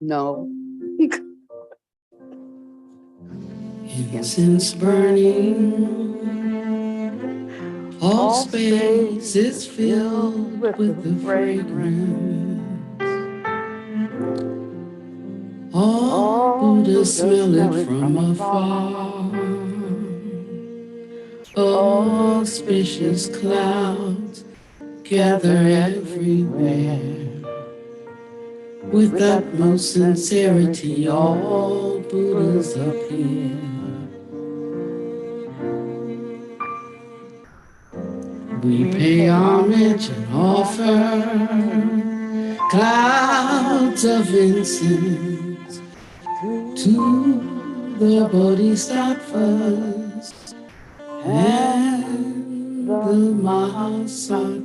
No. Incense burning, all space is filled with the fragrance. All Buddhas smell it from afar. Auspicious clouds gather everywhere. With utmost sincerity, all Buddhas appear. We pay homage and offer clouds of incense to the Bodhisattvas and the Mahasattvas.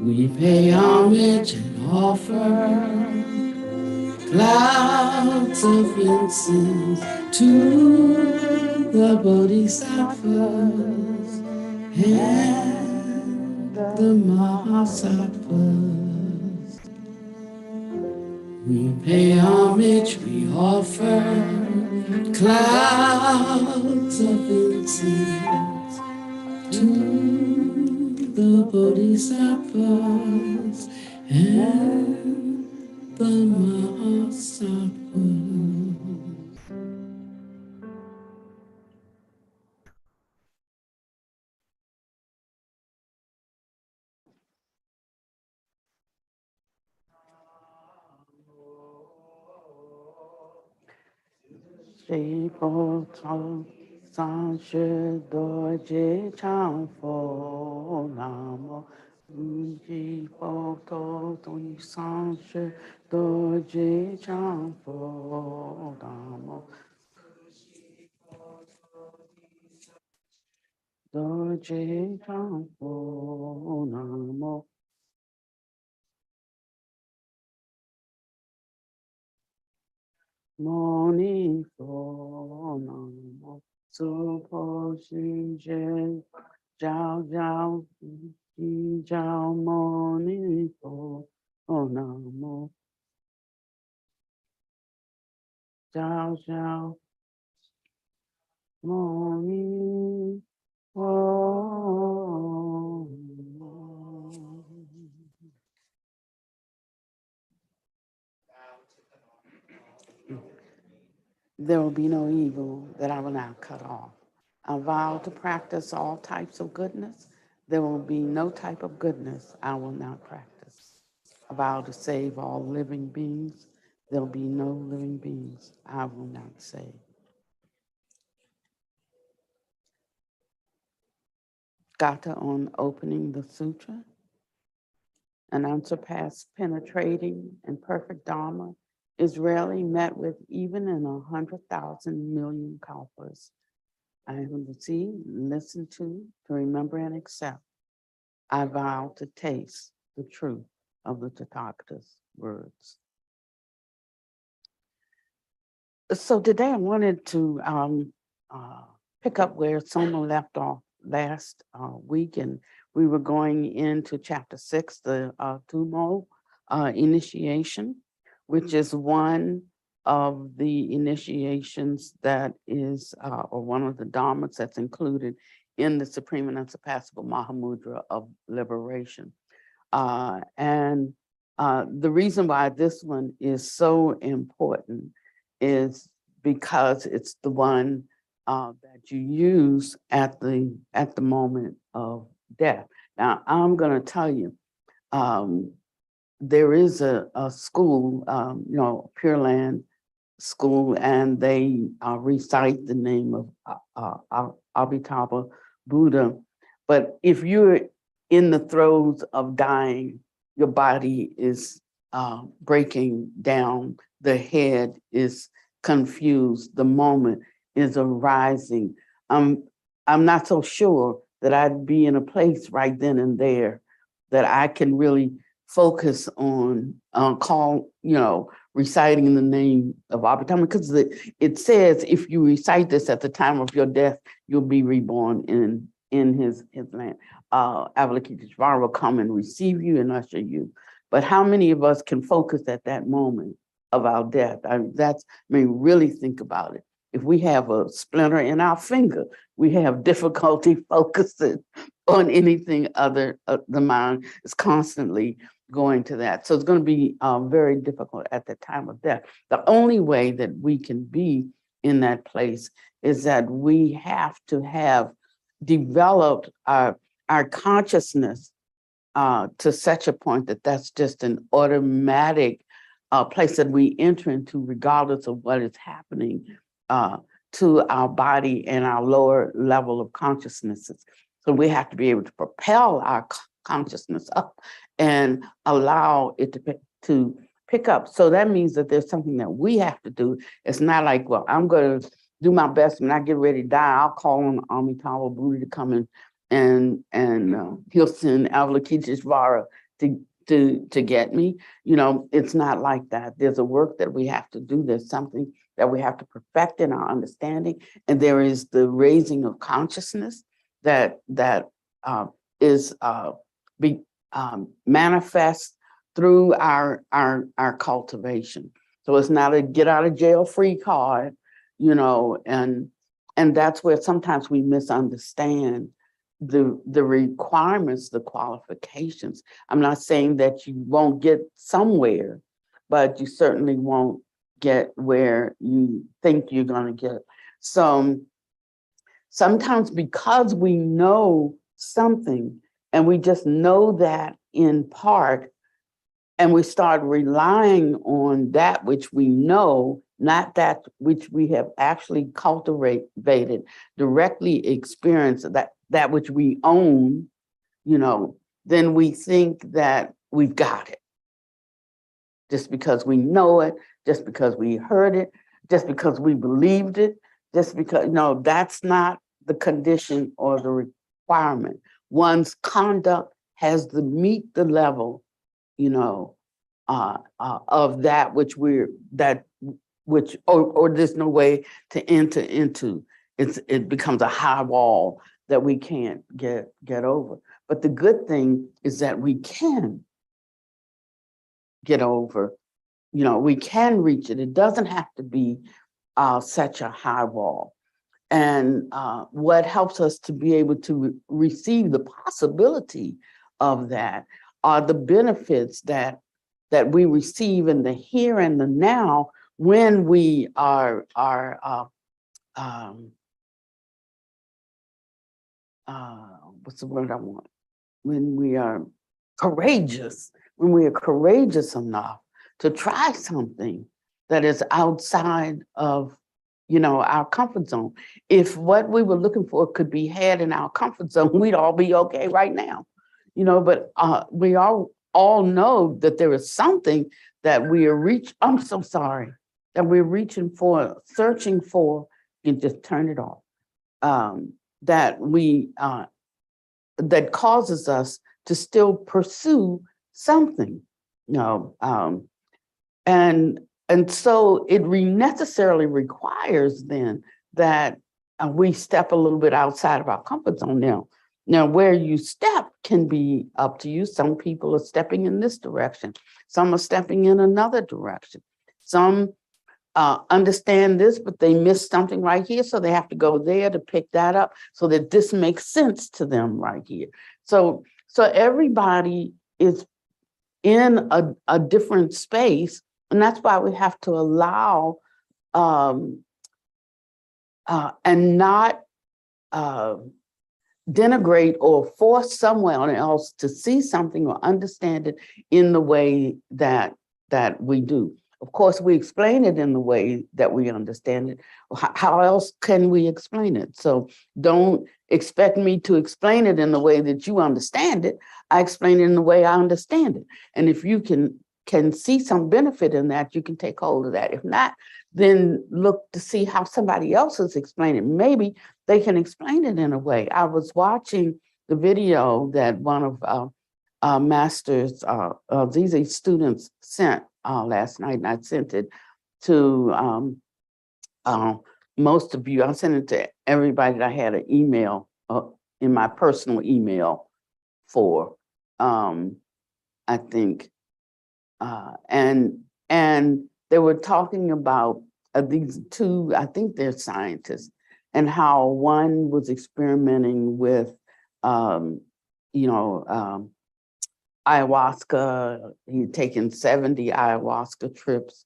We pay homage and offer clouds of incense to the Bodhisattvas and the Mahasattvas. We pay homage, we offer clouds of incense to the Bodhisattvas and the Mahasattvas. She bo tong san shi do ji chang fo nam ji bo to tong san shi do ji chang fo nam do ji chang fo nam Moni fo nam su po xin je jiao jiao ji jiao moni fo nam jiao jiao moni fo. There will be no evil that I will not cut off. I vow to practice all types of goodness. There will be no type of goodness I will not practice. I vow to save all living beings. There will be no living beings I will not save. Gata on opening the sutra. An unsurpassed, penetrating, and perfect Dharma is rarely met with even in 100,000 million kalpas. I am to see, listen to remember, and accept. I vow to taste the truth of the Tathagata's words. So today I wanted to pick up where Soma left off last week, and we were going into chapter 6, the Tumult initiation, which is one of the initiations that is, or one of the dharmas that's included in the Supreme and Unsurpassable Mahamudra of Liberation. And the reason why this one is so important is because it's the one that you use at the moment of death. Now, I'm going to tell you, there is a school, Pure Land School, and they recite the name of Amitabha Buddha. But if you're in the throes of dying, your body is breaking down, the head is confused, the moment is arising. I'm not so sure that I'd be in a place right then and there that I can really focus on reciting the name of Abhidhamma, because it says if you recite this at the time of your death, you'll be reborn in his land. Avalokiteshvara will come and receive you and usher you. But how many of us can focus at that moment of our death? Really think about it. If we have a splinter in our finger, we have difficulty focusing on anything other. The mind is constantly going to that. So it's going to be very difficult at the time of death. The only way that we can be in that place is that we have to have developed our consciousness to such a point that that's just an automatic place that we enter into regardless of what is happening to our body and our lower level of consciousnesses. So we have to be able to propel our consciousness up and allow it to pick up. So that means that there's something that we have to do. It's not like, well, I'm going to do my best. When I get ready to die, I'll call on Amitabha Buddha to come in and he'll send Avalokiteshvara to get me. You know, it's not like that. There's a work that we have to do. There's something that we have to perfect in our understanding, and there is the raising of consciousness that is manifest through our cultivation. So it's not a get out of jail free card, you know, and that's where sometimes we misunderstand the requirements, the qualifications. I'm not saying that you won't get somewhere, but you certainly won't get where you think you're going to get. So sometimes because we know something and we just know that in part, and we start relying on that which we know, not that which we have actually cultivated, directly experienced, that which we own, you know, then we think that we've got it. Just because we know it, just because we heard it, just because we believed it, just because, no, that's not the condition or the requirement. One's conduct has to meet the level, you know, of that which or there's no way to enter into. It becomes a high wall that we can't get over. But the good thing is that we can get over, you know, we can reach it. It doesn't have to be such a high wall. And what helps us to be able to receive the possibility of that are the benefits that we receive in the here and the now when we are what's the word I want? When we are courageous, when we are courageous enough to try something that is outside of, you know, our comfort zone. If what we were looking for could be had in our comfort zone, we'd all be okay right now, you know. But we all know that there is something that we are I'm so sorry, that we're reaching for, searching for, and just turn it off. That causes us to still pursue something, you know, and so it necessarily requires then that we step a little bit outside of our comfort zone. Now, where you step can be up to you. Some people are stepping in this direction. Some are stepping in another direction. Some understand this, but they miss something right here, so they have to go there to pick that up so that this makes sense to them right here. So everybody is in a different space, and that's why we have to allow and not denigrate or force someone else to see something or understand it in the way that we do. Of course, we explain it in the way that we understand it. How else can we explain it? So don't expect me to explain it in the way that you understand it. I explain it in the way I understand it. And if you can see some benefit in that, you can take hold of that. If not, then look to see how somebody else is explaining. Maybe they can explain it in a way. I was watching the video that one of Master's these students sent last night, and I sent it to most of you. I sent it to everybody that I had an email in my personal email for. I think And they were talking about these two, I think they're scientists, and how one was experimenting with, you know, ayahuasca. He'd taken 70 ayahuasca trips.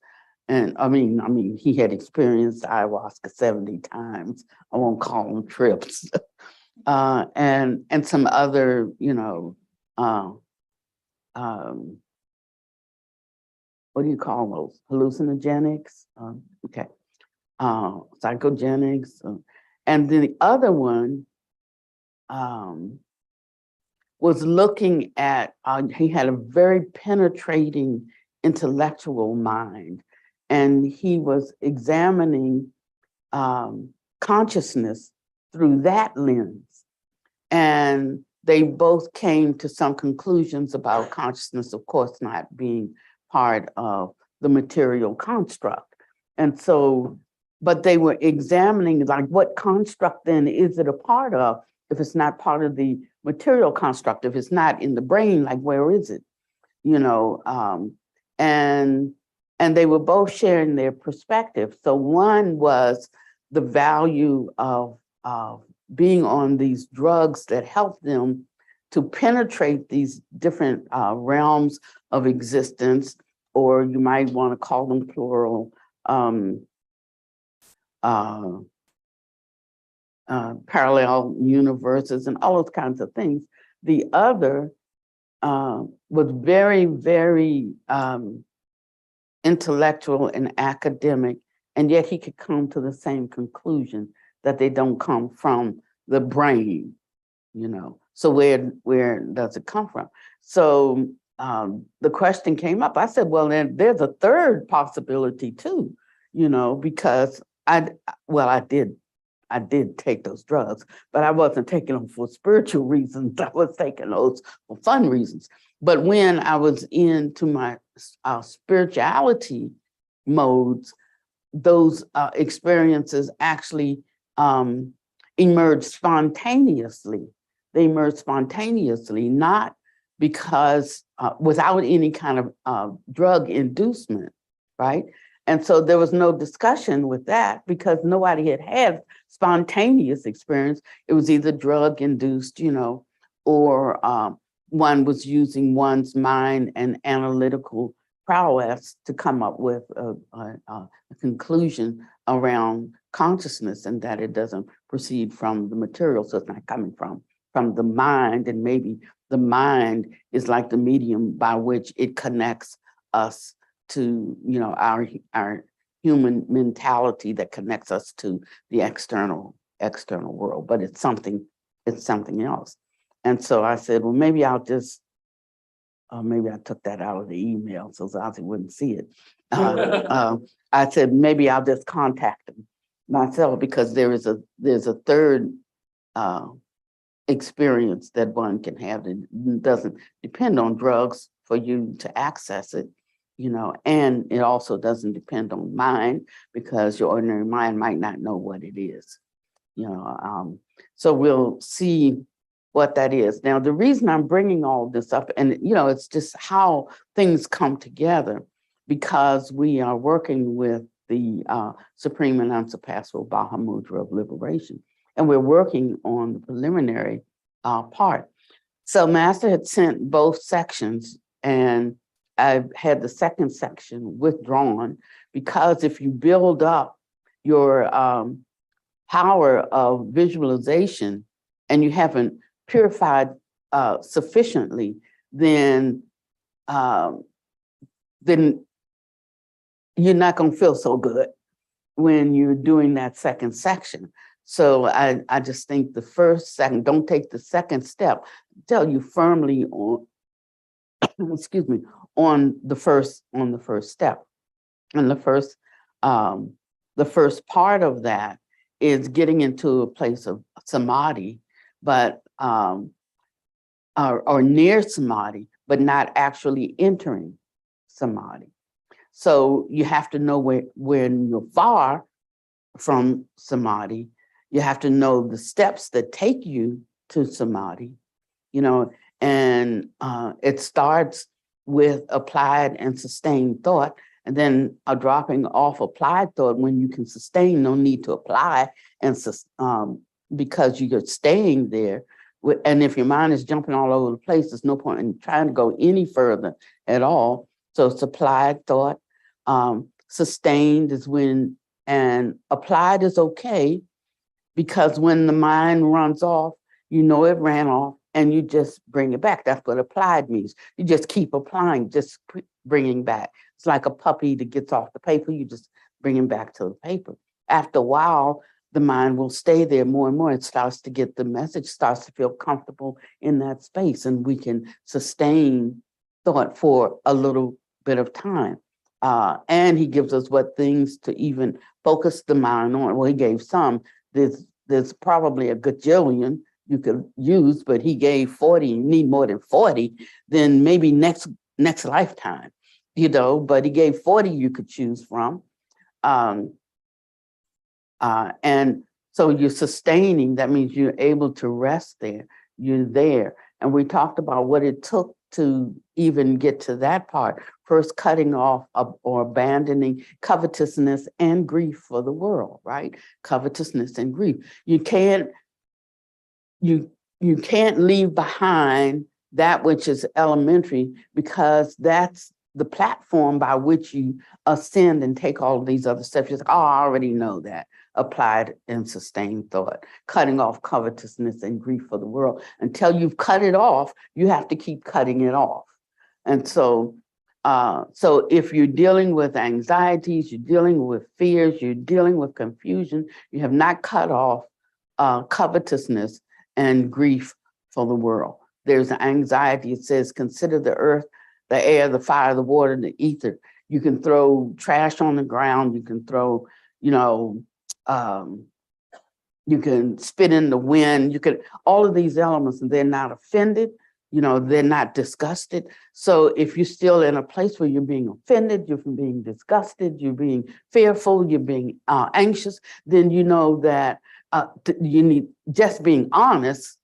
And I mean, he had experienced ayahuasca 70 times. I won't call them trips. And some other, what do you call those? Hallucinogenics? Okay. Psychogenics. And then the other one was looking at, he had a very penetrating intellectual mind, and he was examining consciousness through that lens. And they both came to some conclusions about consciousness, of course, not being part of the material construct. And so, but they were examining, like, what construct then is it a part of if it's not part of the material construct? If it's not in the brain, like, where is it? And they were both sharing their perspective. So one was the value of being on these drugs that help them to penetrate these different realms of existence, or you might want to call them plural, parallel universes and all those kinds of things. The other was very, very intellectual and academic, and yet he could come to the same conclusion, that they don't come from the brain, So where does it come from? So the question came up. I said, well, then there's a third possibility too, because I did take those drugs, but I wasn't taking them for spiritual reasons. I was taking those for fun reasons. But when I was into my spirituality modes, those experiences actually emerged spontaneously. They emerged spontaneously, not because without any kind of drug inducement, right? And so there was no discussion with that because nobody had spontaneous experience. It was either drug induced, or one was using one's mind and analytical prowess to come up with a conclusion around consciousness, and that it doesn't proceed from the material. So it's not coming from the mind, and maybe the mind is like the medium by which it connects us to, our human mentality that connects us to the external world, but it's something else. And so I said, well, maybe I'll just, maybe I took that out of the email so Zazie wouldn't see it. I said, maybe I'll just contact him myself, because there's a third experience that one can have that doesn't depend on drugs for you to access it, and it also doesn't depend on mind, because your ordinary mind might not know what it is, so we'll see what that is. Now, the reason I'm bringing all this up, and it's just how things come together, because we are working with the Supreme and Unsurpassable Baha Mudra of Liberation, and we're working on the preliminary part. So Master had sent both sections, and I had the second section withdrawn, because if you build up your power of visualization and you haven't purified sufficiently, then you're not going to feel so good when you're doing that second section. So I just think the first, second, don't take the second step. Tell you firmly on, excuse me, on the first step. And the first part of that is getting into a place of samadhi, but or near samadhi, but not actually entering samadhi. So you have to know when you're far from samadhi, you have to know the steps that take you to samadhi, and it starts with applied and sustained thought, and then a dropping off applied thought when you can sustain, no need to apply, and because you're staying there. And if your mind is jumping all over the place, there's no point in trying to go any further at all. So it's applied thought. Sustained is when, and applied is okay, because when the mind runs off, you know it ran off, and you just bring it back. That's what applied means. You just keep applying, just bringing back. It's like a puppy that gets off the paper, you just bring him back to the paper. After a while, the mind will stay there more and more. It starts to get the message, starts to feel comfortable in that space, and we can sustain thought for a little bit of time. And he gives us what things to even focus the mind on. Well, he gave some. There's probably a gajillion you could use, but he gave 40. You need more than 40, then maybe next lifetime, but he gave 40 you could choose from. And so you're sustaining, that means you're able to rest there, you're there. And we talked about what it took to even get to that part. First, cutting off or abandoning covetousness and grief for the world, right? Covetousness and grief. You can't leave behind that which is elementary, because that's the platform by which you ascend and take all of these other steps. You're like, oh, I already know that. Applied and sustained thought, cutting off covetousness and grief for the world. Until you've cut it off, you have to keep cutting it off. And so if you're dealing with anxieties, you're dealing with fears, you're dealing with confusion, you have not cut off covetousness and grief for the world. There's an anxiety. It says, consider the earth, the air, the fire, the water, the ether. You can throw trash on the ground. You can throw, you can spit in the wind. You can, all of these elements, and they're not offended. They're not disgusted. So if you're still in a place where you're being offended, you're being disgusted, you're being fearful, you're being anxious, then you know that you need, just being honest,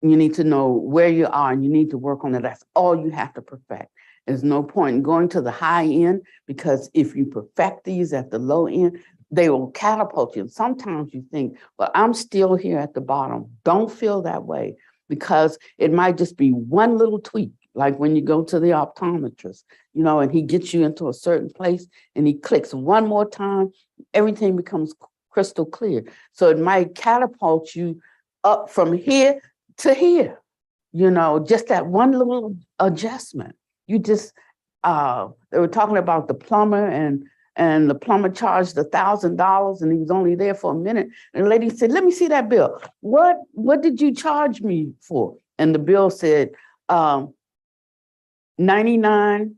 you need to know where you are, and you need to work on it. That's all you have to perfect. There's no point in going to the high end, because if you perfect these at the low end, they will catapult you. And sometimes you think, well, I'm still here at the bottom. Don't feel that way, because it might just be one little tweak. Like when you go to the optometrist, and he gets you into a certain place and he clicks one more time, everything becomes crystal clear. So it might catapult you up from here to here, just that one little adjustment. You just, they were talking about the plumber, and the plumber charged $1,000, and he was only there for a minute. And the lady said, let me see that bill. What did you charge me for? And the bill said, 99,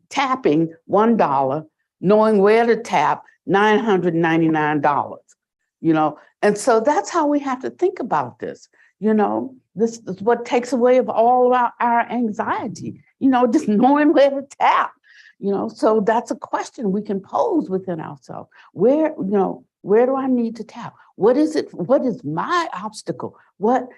tapping $1, knowing where to tap $999, And so that's how we have to think about this. This is what takes away of all of our anxiety, just knowing where to tap, so that's a question we can pose within ourselves. Where do I need to tap? What is it? What is my obstacle? What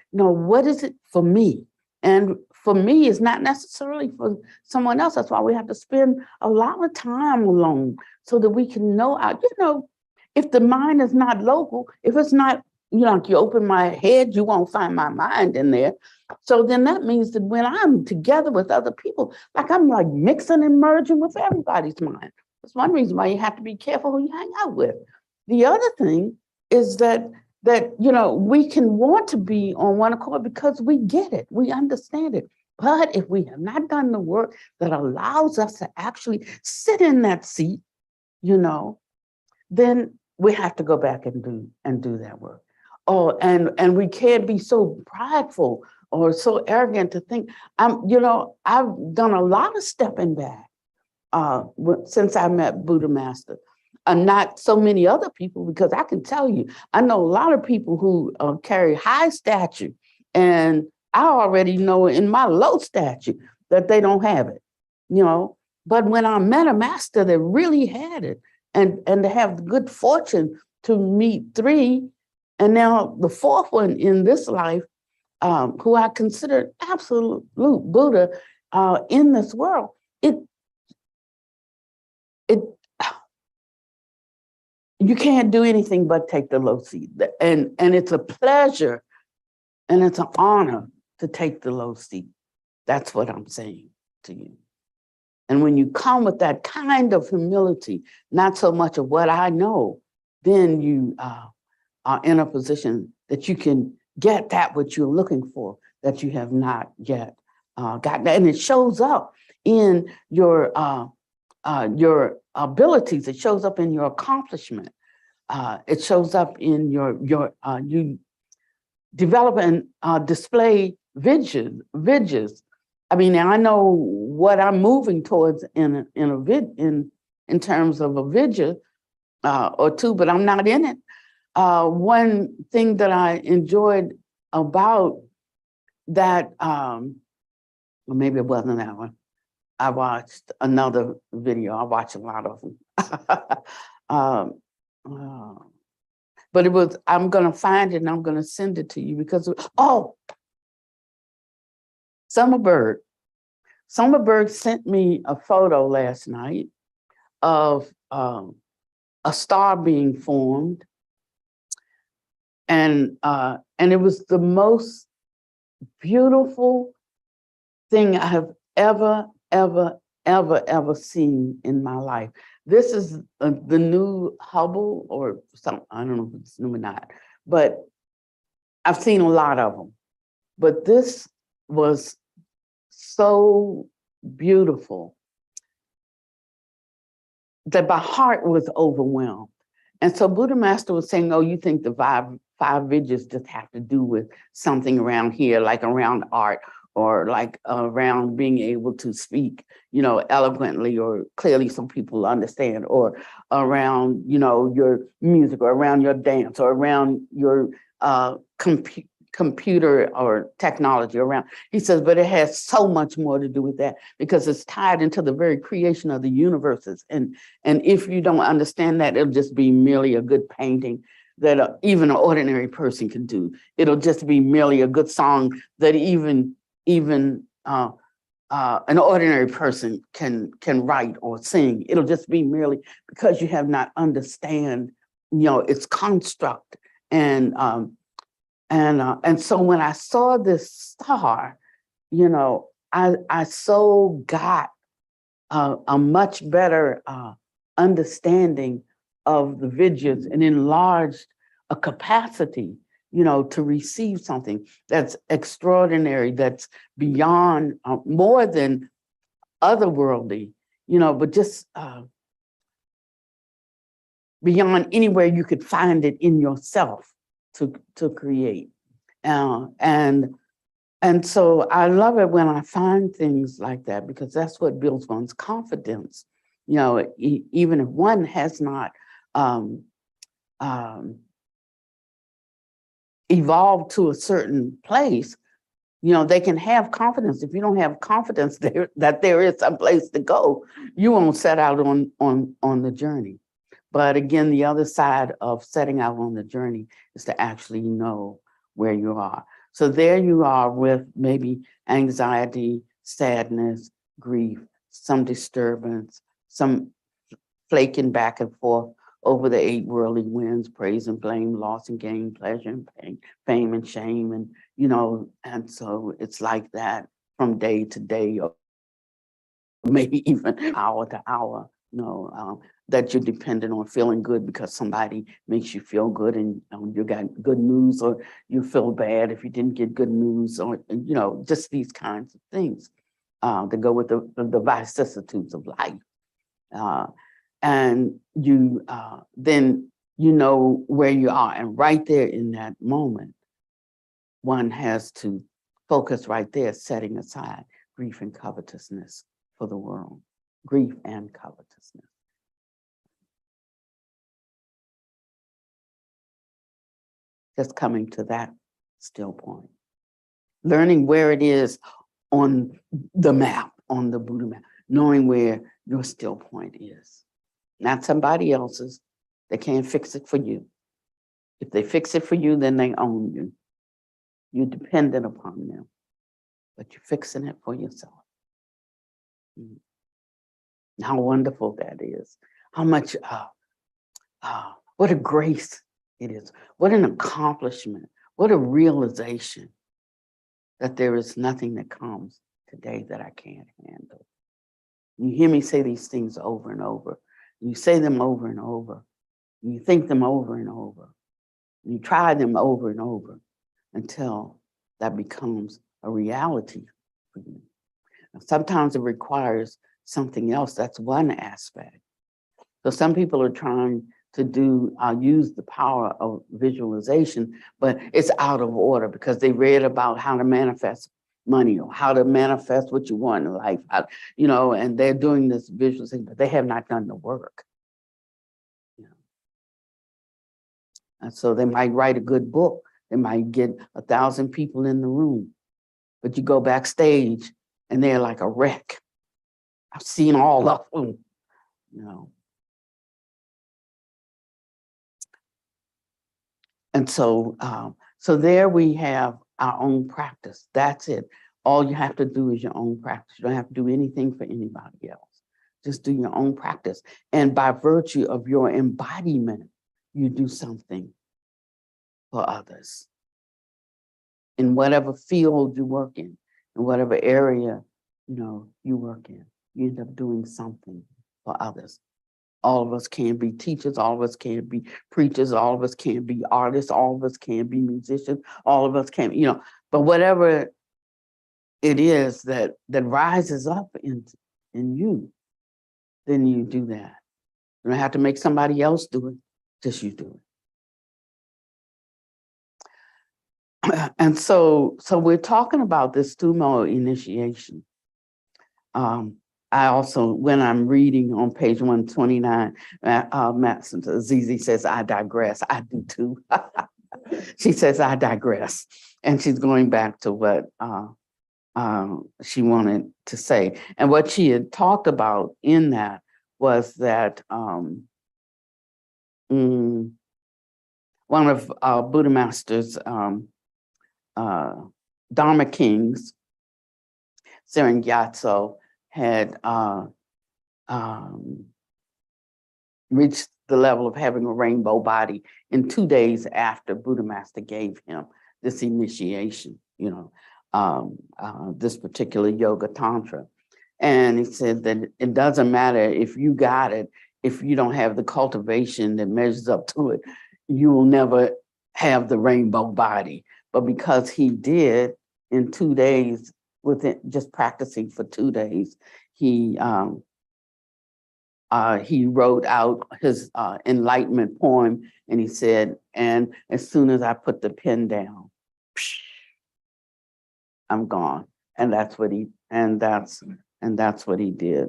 is it for me? And for me, it's not necessarily for someone else. That's why we have to spend a lot of time alone, so that we can know if the mind is not local, if it's not, like you open my head, you won't find my mind in there. So then that means that when I'm together with other people, I'm like mixing and merging with everybody's mind. That's one reason why you have to be careful who you hang out with. The other thing is that we can want to be on one accord because we get it, we understand it. But if we have not done the work that allows us to actually sit in that seat, then we have to go back and do that work. Oh, and we can't be so prideful or so arrogant to think, I've done a lot of stepping back since I met Buddha Master. Not so many other people, because I can tell you, I know a lot of people who carry high stature, and I already know in my low stature that they don't have it, But when I met a master that really had it, and to have the good fortune to meet 3, and now the 4th one in this life, who I consider absolute Buddha in this world, it you can't do anything but take the low seat. And it's a pleasure and it's an honor to take the low seat. That's what I'm saying to you. And when you come with that kind of humility, not so much of what I know, then you are in a position that you can get that what you're looking for that you have not yet gotten. And it shows up in your abilities. It shows up in your accomplishment. It shows up in you develop and display visions. I mean, I know what I'm moving towards in terms of a vision or two, but I'm not in it. One thing that I enjoyed about that, well, maybe it wasn't that one. I watched another video. I watch a lot of them. But it was, I'm going to find it and I'm going to send it to you because, Summer Bird sent me a photo last night of a star being formed. And it was the most beautiful thing I have ever seen in my life. This is the new Hubble or something. I don't know if it's new or not, but I've seen a lot of them. But this was so beautiful that my heart was overwhelmed. And so Buddha Master was saying, oh, you think the five vidyas just have to do with something around here, like around art, or like around being able to speak, eloquently or clearly so people understand, or around, your music, or around your dance, or around your computer or technology around. He says, but it has so much more to do with that because it's tied into the very creation of the universes. And if you don't understand that, it'll just be merely a good painting that even an ordinary person can do. It'll just be merely a good song that even an ordinary person can write or sing. It'll just be merely because you have not understand, its construct. And so when I saw this star, I so got a much better understanding of the vidyas and enlarged a capacity, to receive something that's extraordinary, that's beyond, more than otherworldly, but just beyond anywhere you could find it in yourself to create. And so I love it when I find things like that, because that's what builds one's confidence. Even if one has not evolved to a certain place, they can have confidence. If you don't have confidence that there is some place to go, you won't set out on the journey. But again, the other side of setting out on the journey is to actually know where you are. So there you are with maybe anxiety, sadness, grief, some disturbance, some flaking back and forth over the 8 worldly winds, praise and blame, loss and gain, pleasure and pain, fame and shame. And, and so it's like that from day to day, or maybe even hour to hour, that you're dependent on feeling good because somebody makes you feel good and you got good news, or you feel bad if you didn't get good news, or, just these kinds of things that go with the vicissitudes of life. And you then where you are. And right there in that moment, one has to focus right there, setting aside grief and covetousness for the world. Grief and covetousness. Just coming to that still point. Learning where it is on the map, on the Buddha map, knowing where your still point is. Not somebody else's. They can't fix it for you. If they fix it for you, then they own you. You're dependent upon them, but you're fixing it for yourself. Mm. How wonderful that is. How much, what a grace it is. What an accomplishment. What a realization that there is nothing that comes today that I can't handle. You hear me say these things over and over. You say them over and over. You think them over and over. You try them over and over until that becomes a reality for you. And sometimes it requires something else. That's one aspect. So some people are trying to use the power of visualization, but it's out of order because they read about how to manifest money or how to manifest what you want in life, and they're doing this visualization, but they have not done the work. And so they might write a good book. They might get 1,000 people in the room, but you go backstage and they're like a wreck. I've seen all of them, And so, so there we have our own practice. That's it. All you have to do is your own practice. You don't have to do anything for anybody else. Just do your own practice. And by virtue of your embodiment, you do something for others. In whatever field you work in whatever area, you work in, you end up doing something for others. All of us can be teachers, all of us can be preachers, all of us can be artists, all of us can be musicians, all of us can, but whatever it is that rises up in you, then you do that. You don't have to make somebody else do it, just you do it. And so we're talking about this Tumult initiation. I also, when I'm reading on page 129, Zizi says, I digress. I do too. She says, I digress. And she's going back to what she wanted to say. And what she had talked about in that was that one of Buddha Master's Dharma kings, Seren Gyatso, had reached the level of having a rainbow body in 2 days after Buddha Master gave him this initiation, this particular yoga tantra. And he said that it doesn't matter if you got it, if you don't have the cultivation that measures up to it, you will never have the rainbow body. But because he did in 2 days, with it, just practicing for 2 days, he wrote out his enlightenment poem, and he said, and as soon as I put the pen down, I'm gone. And that's what he did.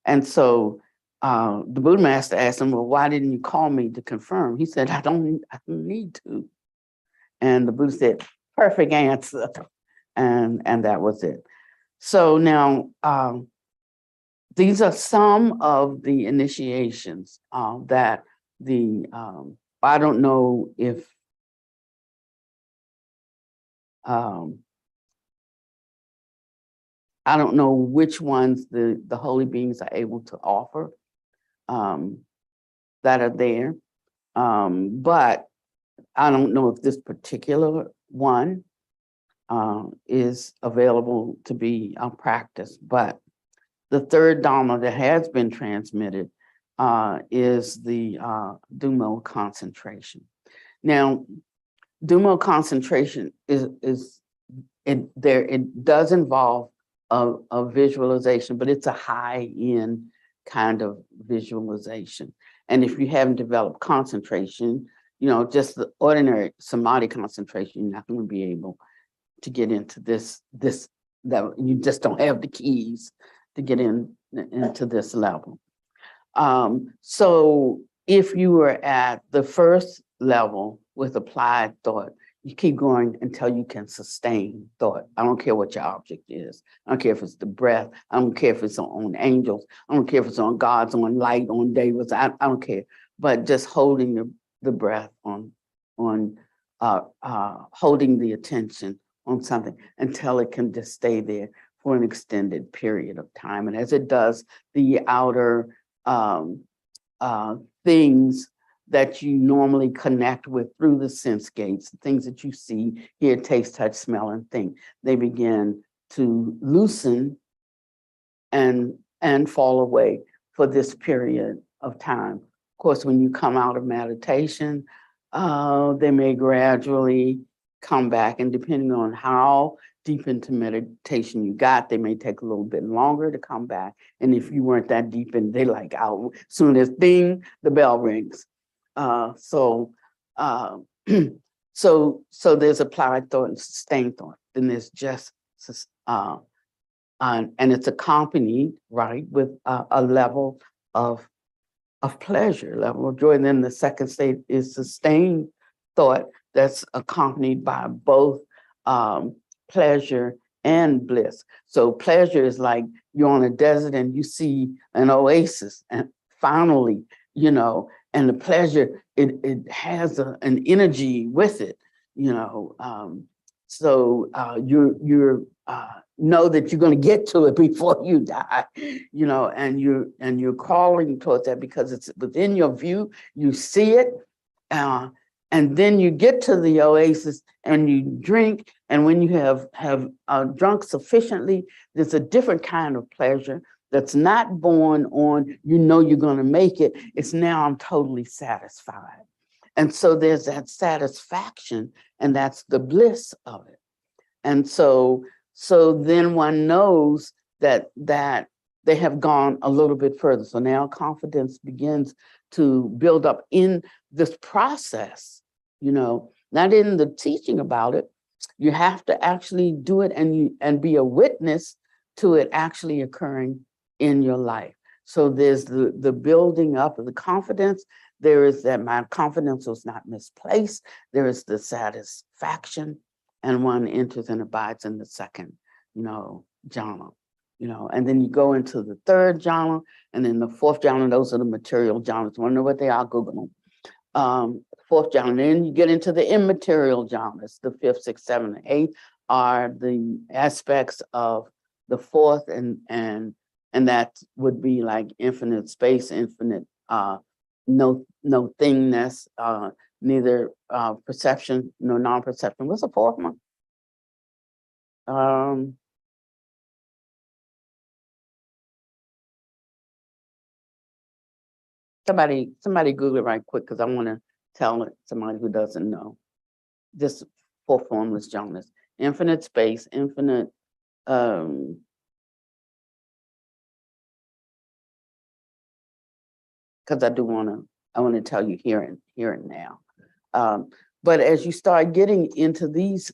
And so the Buddha Master asked him, well, why didn't you call me to confirm? He said, I don't need to. And the Buddha said, perfect answer. And that was it. So now, these are some of the initiations that I don't know if I don't know which ones the holy beings are able to offer that are there. But I don't know if this particular one is available to be practiced. But the third Dharma that has been transmitted is the Tumult concentration. Now, Tumult concentration it does involve a visualization, but it's a high-end kind of visualization. And if you haven't developed concentration, just the ordinary samadhi concentration, you're not going to be able to get into this that you just don't have the keys to get into this level. So if you were at the first level with applied thought, you keep going until you can sustain thought. I don't care what your object is. I don't care if it's the breath. I don't care if it's on angels. I don't care if it's on gods, on light, on devas. I don't care. But just holding the breath on holding the attention on something until it can just stay there for an extended period of time. And as it does, the outer things that you normally connect with through the sense gates, things that you see, hear, taste, touch, smell, and think, they begin to loosen and fall away for this period of time. Of course, when you come out of meditation, they may gradually come back, and depending on how deep into meditation you got, they may take a little bit longer to come back. And if you weren't that deep in, they like out soon as ding, the bell rings. So there's applied thought and sustained thought. Then there's just and it's accompanied, right, with a level of pleasure, level of joy. And then the second state is sustained thought that's accompanied by both pleasure and bliss. So pleasure is like you're on a desert and you see an oasis, and finally, and the pleasure, it has an energy with it, so you're know that you're going to get to it before you die, and you're crawling towards that because it's within your view. You see it, and then you get to the oasis and you drink. And when you have drunk sufficiently, there's a different kind of pleasure that's not born on, you're going to make it. It's now I'm totally satisfied. And so there's that satisfaction, and that's the bliss of it. And so then one knows that they have gone a little bit further. So now confidence begins to build up in this process, not in the teaching about it. You have to actually do it and be a witness to it actually occurring in your life. So there's the building up of the confidence. There is that my confidence was not misplaced. There is the satisfaction, and one enters and abides in the second, jhana, and then you go into the third jhana, and then the fourth jhana. Those are the material jhanas. Want to know what they are? Google them. Fourth jhana. Then you get into the immaterial jhanas. The fifth, sixth, seventh, and eighth are the aspects of the fourth, and that would be like infinite space, infinite no thingness, neither perception nor non-perception. What's the fourth one? Somebody Google it right quick, because I want to tell it somebody who doesn't know. This four formless jhanas: infinite space, infinite because I want to tell you here and now. But as you start getting into these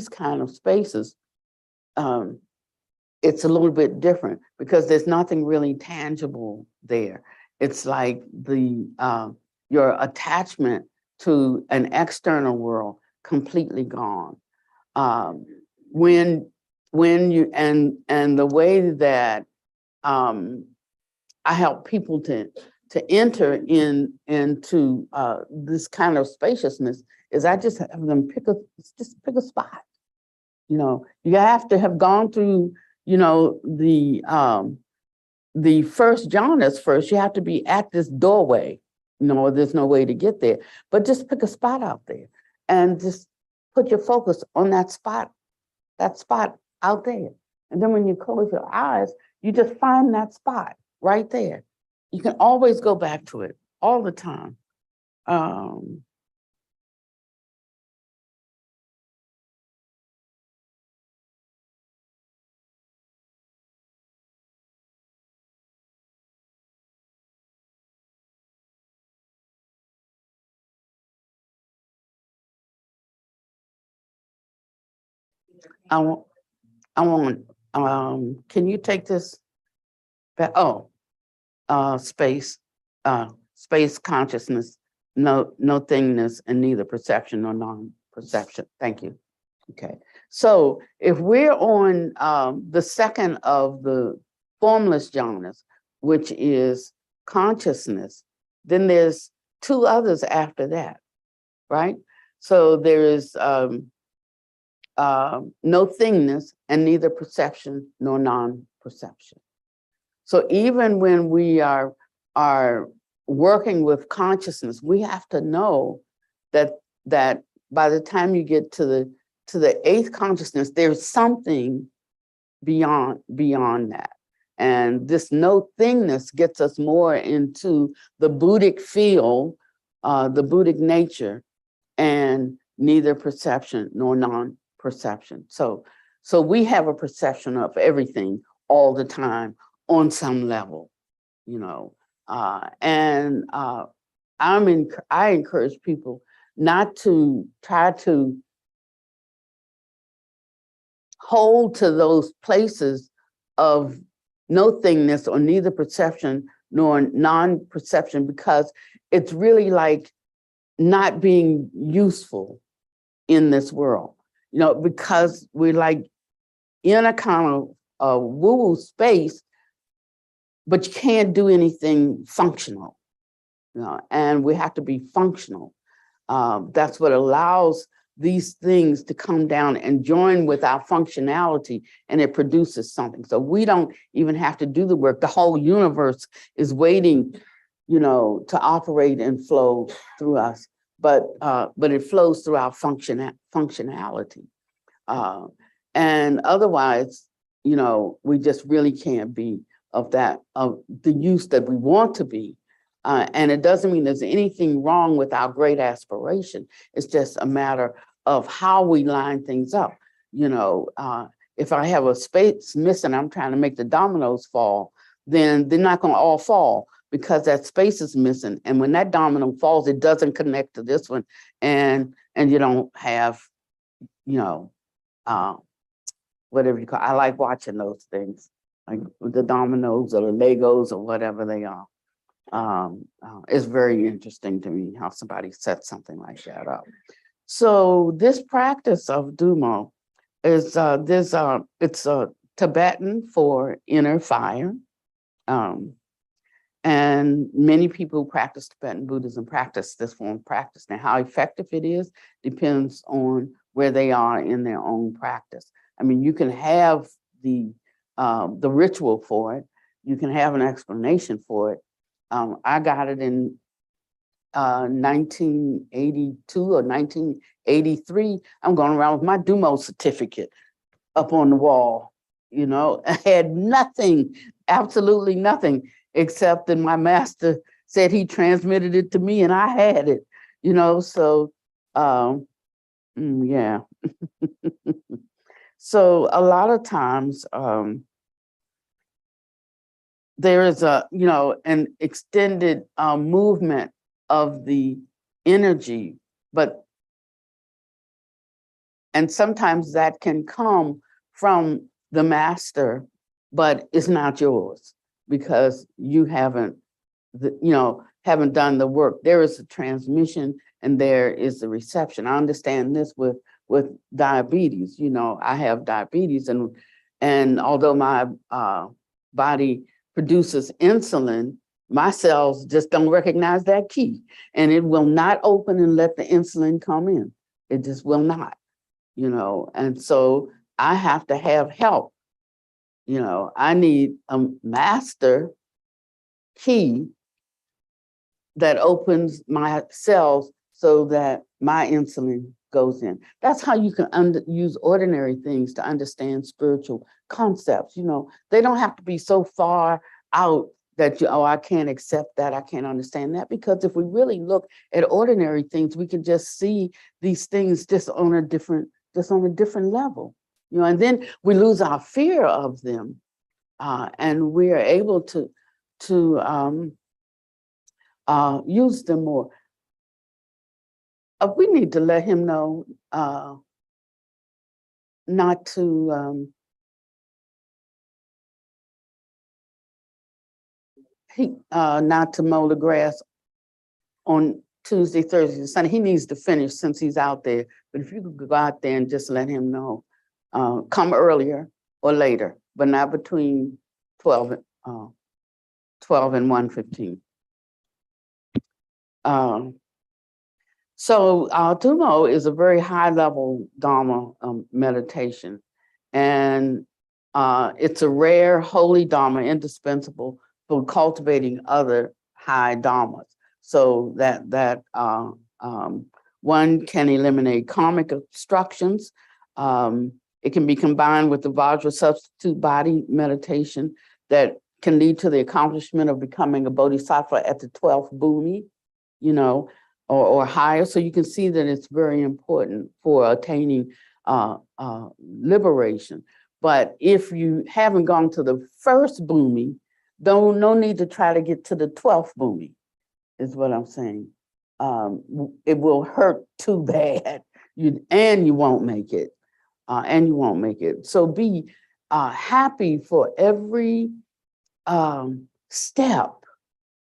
kind of spaces, it's a little bit different because there's nothing really tangible there. It's like your attachment to an external world completely gone. When you and the way that I help people to enter into this kind of spaciousness is I just have them pick a spot. You have to have gone through, the first jhanas first. You have to be at this doorway, there's no way to get there. But just pick a spot out there and just put your focus on that spot out there. And then when you close your eyes, you just find that spot right there. You can always go back to it all the time. Can you take this back? Space consciousness, no thingness, and neither perception nor non-perception. Thank you. Okay. So if we're on the second of the formless jhanas, which is consciousness, then there's two others after that, right? So there is no thingness and neither perception nor non-perception. So even when we are working with consciousness, we have to know that by the time you get to the eighth consciousness, there's something beyond that. And this no thingness gets us more into the Buddhic field, the Buddhic nature, and neither perception nor non-perception. So we have a perception of everything all the time on some level, you know. I encourage people not to try to hold to those places of no thingness or neither perception nor non-perception, because it's really like not being useful in this world, you know, because we're like in a kind of woo-woo space, but you can't do anything functional, you know, and we have to be functional. That's what allows these things to come down and join with our functionality, and it produces something. So we don't even have to do the work. The whole universe is waiting, you know, to operate and flow through us, but it flows through our functionality. And otherwise, you know, we just really can't be of the use that we want to be. And it doesn't mean there's anything wrong with our great aspiration. It's just a matter of how we line things up. You know, if I have a space missing, I'm trying to make the dominoes fall, then they're not going to all fall because that space is missing. And when that domino falls, it doesn't connect to this one, and you don't have, you know, whatever you call. I like watching those things, like the dominoes or the Legos or whatever they are. It's very interesting to me how somebody sets something like that up. So this practice of Dumo is it's Tibetan for inner fire. And many people who practice Tibetan Buddhism practice this form of practice. Now, how effective it is depends on where they are in their own practice. I mean, you can have the ritual for it. You can have an explanation for it. I got it in 1982 or 1983. I'm going around with my Dumo certificate up on the wall. You know, I had nothing, absolutely nothing, except that my master said he transmitted it to me and I had it, you know, so yeah. So a lot of times there is an extended movement of the energy, and sometimes that can come from the master, but it's not yours because you haven't done the work. There is a transmission and there is the reception. I understand this with diabetes. You know, I have diabetes, and although my body produces insulin, my cells just don't recognize that key, and it will not open and let the insulin come in. It just will not, you know, and so I have to have help. You know, I need a master key that opens my cells so that my insulin goes in. That's how you can use ordinary things to understand spiritual concepts. You know, they don't have to be so far out that I can't accept that, I can't understand that. Because if we really look at ordinary things, we can just see these things just on a different level. You know, and then we lose our fear of them, and we are able to use them more. We need to let him know not to not to mow the grass on Tuesday, Thursday, and Sunday. He needs to finish since he's out there. But if you could go out there and just let him know, come earlier or later, but not between 12 and 1:15. So Tumult is a very high level Dharma meditation. And it's a rare holy Dharma indispensable for cultivating other high Dharmas. So that one can eliminate karmic obstructions. It can be combined with the Vajra substitute body meditation that can lead to the accomplishment of becoming a bodhisattva at the 12th bhumi, you know, or higher. So you can see that it's very important for attaining liberation. But if you haven't gone to the first bhumi, no need to try to get to the 12th bhumi, is what I'm saying. It will hurt too bad, you won't make it. So be happy for every step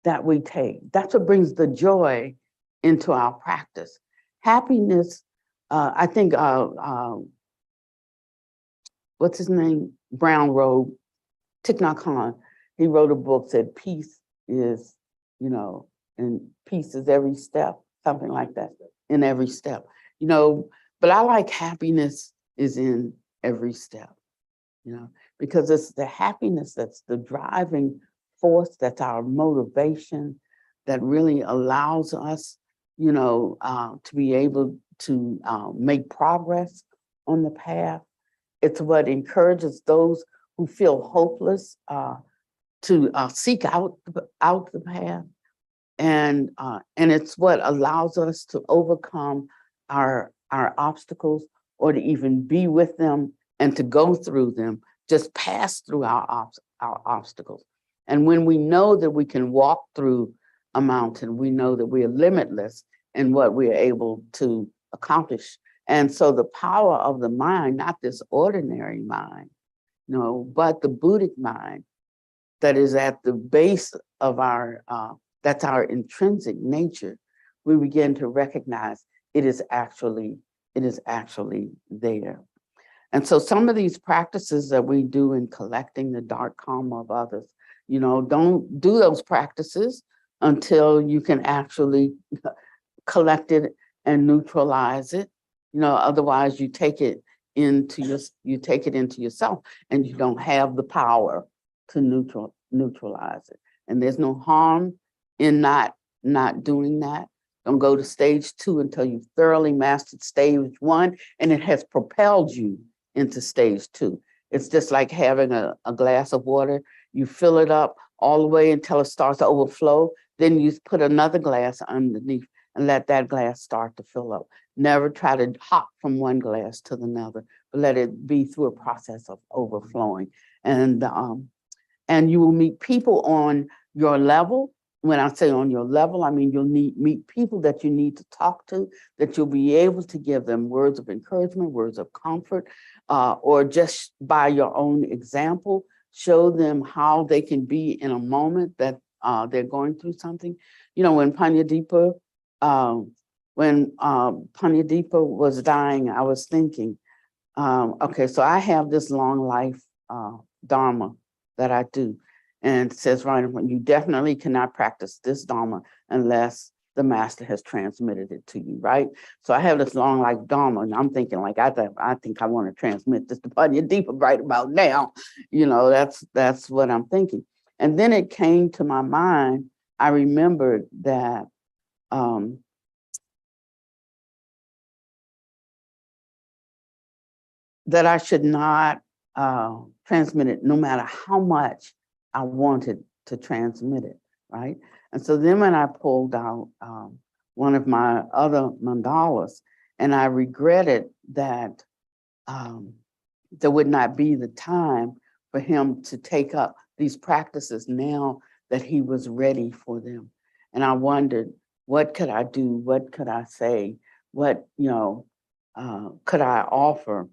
that we take. That's what brings the joy into our practice. Happiness, I think, what's his name? Brown Robe, Thich Nhat Hanh, he wrote a book, said peace is, and peace is every step, something like that, in every step. But I like happiness is in every step, because it's the happiness that's the driving force, that's our motivation, that really allows us, to be able to make progress on the path. It's what encourages those who feel hopeless to seek out the path, and it's what allows us to overcome our obstacles, or to even be with them and to go through them, just pass through our obstacles. And when we know that we can walk through a mountain, we know that we are limitless in what we are able to accomplish. And so the power of the mind, not this ordinary mind, but the Buddhic mind that is at the base of that's our intrinsic nature, we begin to recognize it is actually there. And so some of these practices that we do in collecting the dark karma of others, don't do those practices until you can actually collect it and neutralize it. Otherwise you take it into yourself, and you don't have the power to neutralize it. And there's no harm in not doing that. Don't go to stage 2 until you've thoroughly mastered stage 1, and it has propelled you into stage 2. It's just like having a glass of water. You fill it up all the way until it starts to overflow. Then you put another glass underneath and let that glass start to fill up. Never try to hop from one glass to another, but let it be through a process of overflowing. And you will meet people on your level. When I say on your level, I mean you'll meet people that you need to talk to, that you'll be able to give them words of encouragement, words of comfort, or just by your own example, show them how they can be in a moment that they're going through something. When Panyadeepa was dying, I was thinking, okay, so I have this long life Dharma that I do. And it says right when you definitely cannot practice this Dharma unless the master has transmitted it to you, right? So I have this long life Dharma, and I'm thinking like, I think I want to transmit this to Panyadeepa right about now. That's what I'm thinking. And then it came to my mind, I remembered that that I should not transmit it no matter how much I wanted to transmit it, right? And so then when I pulled out one of my other mandalas, and I regretted that there would not be the time for him to take up these practices now that he was ready for them. And I wondered, what could I do? What could I say? What, could I offer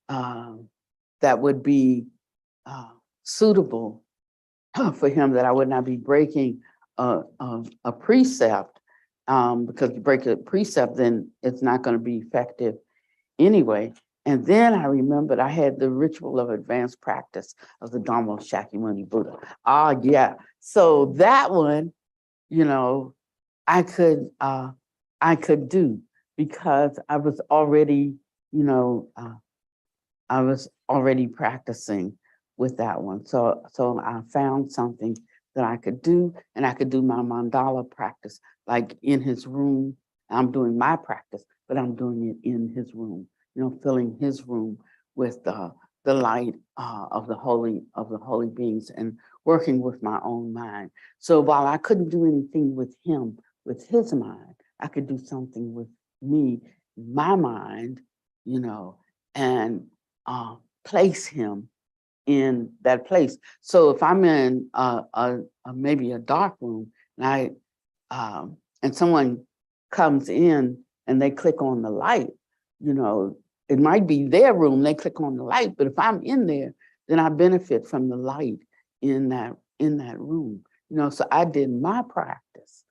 that would be suitable for him, that I would not be breaking a precept, because you break a precept, then it's not going to be effective anyway. And then I remembered I had the ritual of advanced practice of the Dharma of Shakyamuni Buddha. Yeah. So that one, I could do, because I was already, I was already practicing with that one. So I found something that I could do, and I could do my mandala practice, like in his room. I'm doing my practice, but I'm doing it in his room, filling his room with the light of the holy beings, and working with my own mind. So while I couldn't do anything with him, with his mind, I could do something with me, my mind, and place him in that place. So if I'm in maybe a dark room, and and someone comes in and they click on the light, it might be their room, they click on the light, but if I'm in there, then I benefit from the light in that room. So I did my practice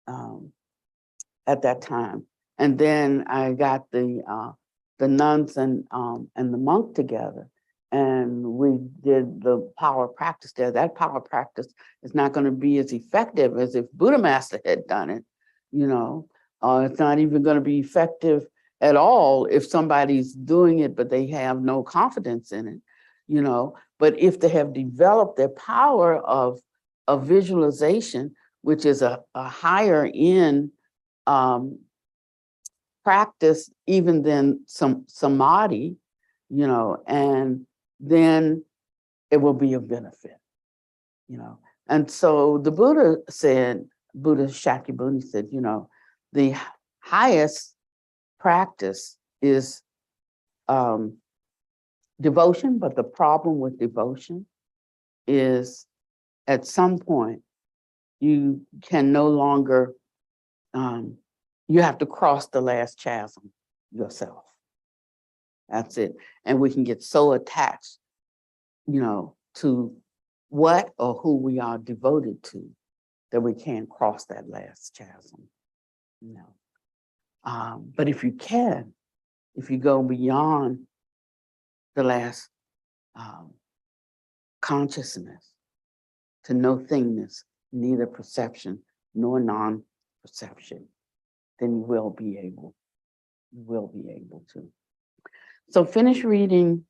at that time. And then I got the nuns and the monk together, and we did the power practice there. That power practice is not going to be as effective as if Buddha Master had done it. It's not even going to be effective at all if somebody's doing it but they have no confidence in it. But if they have developed their power of visualization, which is a higher end practice even than some samadhi, and then it will be of benefit, And so the Buddha Shakyamuni said, the highest practice is devotion, but the problem with devotion is at some point you can no longer, you have to cross the last chasm yourself. That's it. And we can get so attached, to what or who we are devoted to, that we can't cross that last chasm. But if you go beyond the last consciousness to no thingness, neither perception nor non-perception, then you will be able to. So finish reading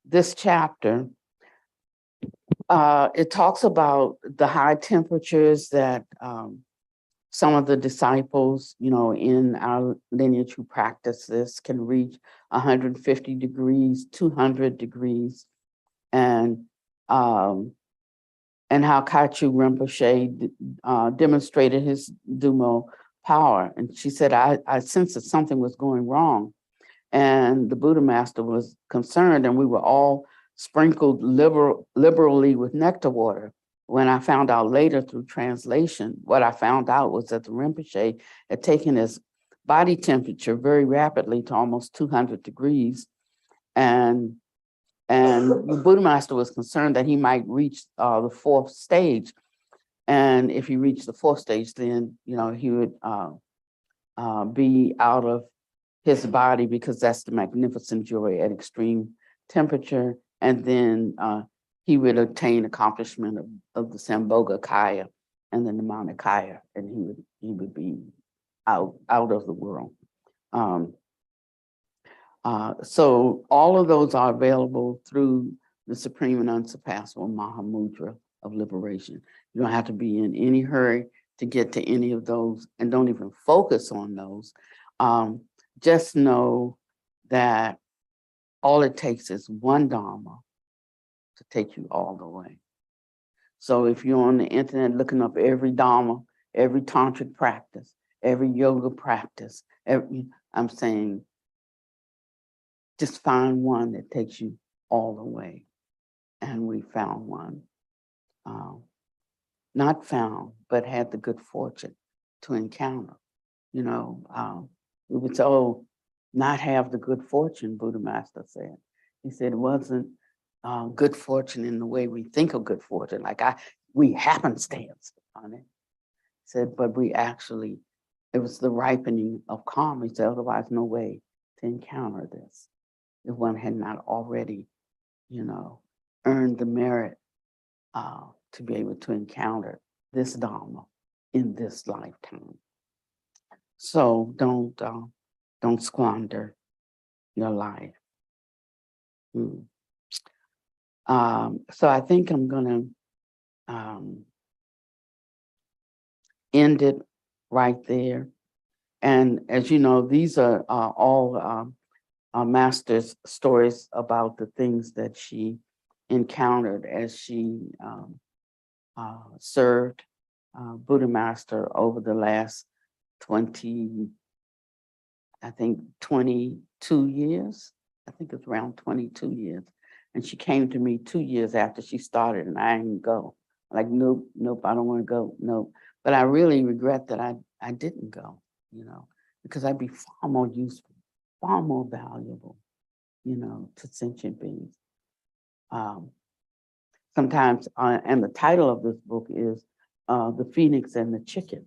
this chapter. It talks about the high temperatures that some of the disciples, in our lineage who practice this can reach 150 degrees, 200 degrees, and how Kachu Rinpoche demonstrated his Dumo power. And she said, I sensed that something was going wrong. And the Buddha Master was concerned, and we were all sprinkled liberally with nectar water. When I found out later through translation, what I found out was that the Rinpoche had taken his body temperature very rapidly to almost 200 degrees. And the Buddha Master was concerned that he might reach the fourth stage. And if he reached the fourth stage, then, he would be out of his body, because that's the magnificent joy at extreme temperature. And then he would attain accomplishment of the Sambhoga Kaya and then the Manakaya, and he would be out of the world. So all of those are available through the Supreme and Unsurpassable Mahamudra of Liberation. You don't have to be in any hurry to get to any of those, and don't even focus on those. Just know that all it takes is one Dharma to take you all the way. So if you're on the internet looking up every Dharma, every tantric practice, every yoga practice, I'm saying just find one that takes you all the way. And we found one. Not found, but had the good fortune to encounter. We would say, oh, not have the good fortune, Buddha Master said. He said it wasn't good fortune in the way we think of good fortune, like we happenstance on it. He said, but it was the ripening of karma. He said, otherwise no way to encounter this if one had not already, earned the merit to be able to encounter this Dharma in this lifetime. So don't squander your life. So I think I'm gonna end it right there. And as you know, these are all Master's stories about the things that she encountered as she served Buddha Master over the last 22 years. I think it's around 22 years. And she came to me 2 years after she started, and I didn't go. Like, nope, I don't want to go, nope. But I really regret that I didn't go, because I'd be far more useful, far more valuable, to sentient beings. Sometimes, and the title of this book is The Phoenix and the Chicken.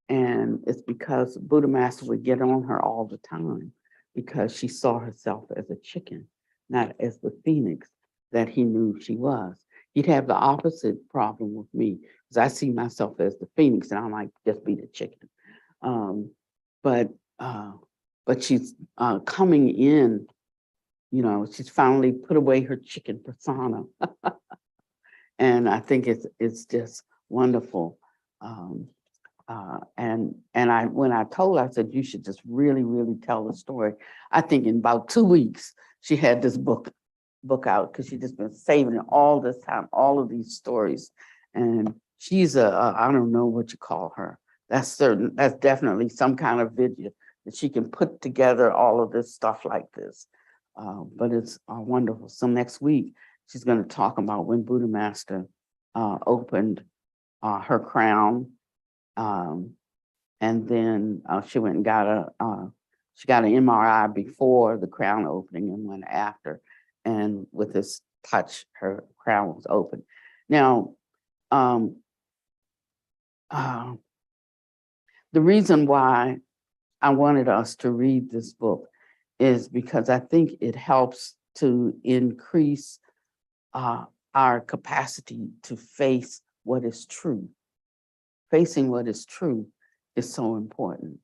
And it's because Buddha Master would get on her all the time because she saw herself as a chicken, not as the phoenix that he knew she was. He'd have the opposite problem with me because I see myself as the phoenix and I'm like, just be the chicken. But she's coming in, she's finally put away her chicken persona. And I think it's just wonderful. And when I told her, I said, you should just really, really tell the story. I think in about 2 weeks, she had this book out because she'd just been saving it all this time, all of these stories. And she's I don't know what you call her. That's definitely some kind of video that she can put together all of this stuff like this. But it's wonderful. So next week, she's going to talk about when Buddha Master opened her crown. And then she went and got she got an MRI before the crown opening and one after. And with this touch, her crown was open. Now, the reason why I wanted us to read this book is because I think it helps to increase our capacity to face what is true. Facing what is true is so important,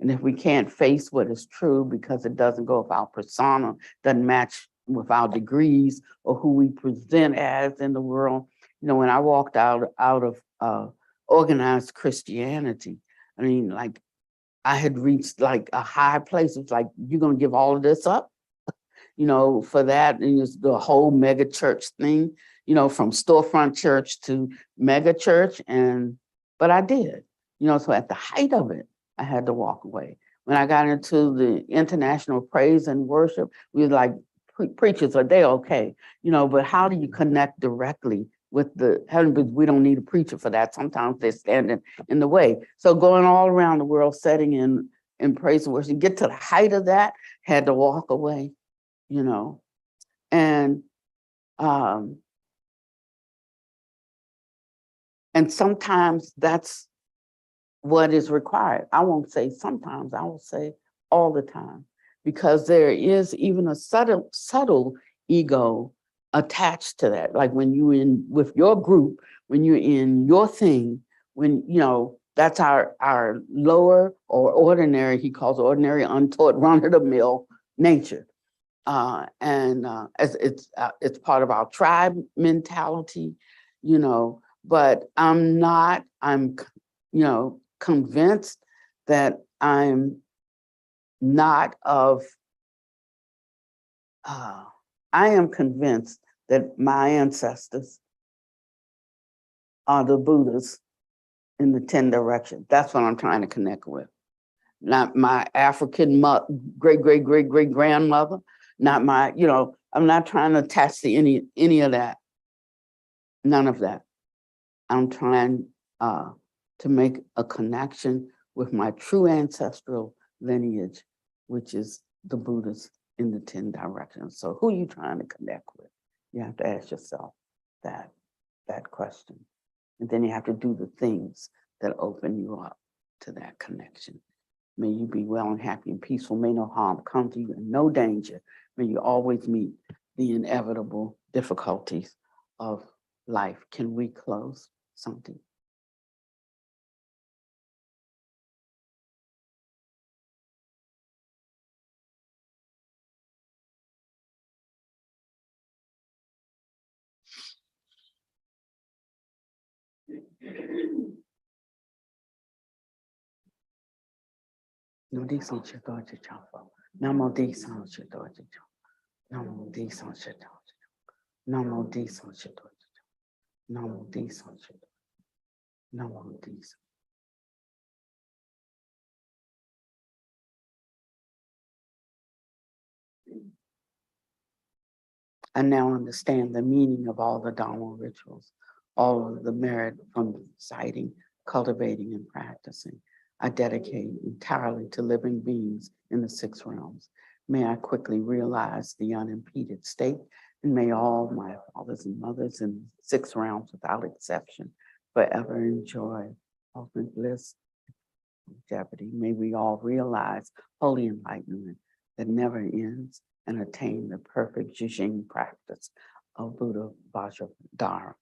and if we can't face what is true because it doesn't go with our persona, doesn't match with our degrees or who we present as in the world. When I walked out of organized Christianity, I mean, like I had reached like a high place. It's like, you're going to give all of this up, for that. And it's the whole mega church thing, from storefront church to mega church. But I did, so at the height of it, I had to walk away. When I got into the international praise and worship, we were like, preachers, are they okay? But how do you connect directly with the heaven? Because we don't need a preacher for that. Sometimes they're standing in the way. So going all around the world, setting in praise and worship, get to the height of that, had to walk away, and sometimes that's what is required. I won't say sometimes, I will say all the time, because there is even a subtle ego attached to that. Like when you're in with your group, when you're in your thing, when, that's our lower or ordinary, he calls ordinary, untaught, run-of-the-mill nature. As it's part of our tribe mentality, but I'm convinced that I'm not of, I am convinced that my ancestors are the Buddhas in the 10 directions. That's what I'm trying to connect with. Not my African great grandmother, not my, I'm not trying to attach to any of that. None of that. I'm trying to make a connection with my true ancestral lineage, which is the Buddhas in the 10 directions. So who are you trying to connect with? You have to ask yourself that question. And then you have to do the things that open you up to that connection. May you be well and happy and peaceful. May no harm come to you and no danger. May you always meet the inevitable difficulties of life. Can we close something? No di son shito chi chafo. Namo di son shito chi chafo. Namo di son shito. Namo di son shito. Namo di son shito. Namo di son. I now understand the meaning of all the Dharma rituals, all of the merit from reciting, cultivating, and practicing. I dedicate entirely to living beings in the six realms. May I quickly realize the unimpeded state, and may all my fathers and mothers in six realms without exception forever enjoy ultimate bliss, longevity. May we all realize holy enlightenment that never ends and attain the perfect Jijing practice of Buddha Vajradhara.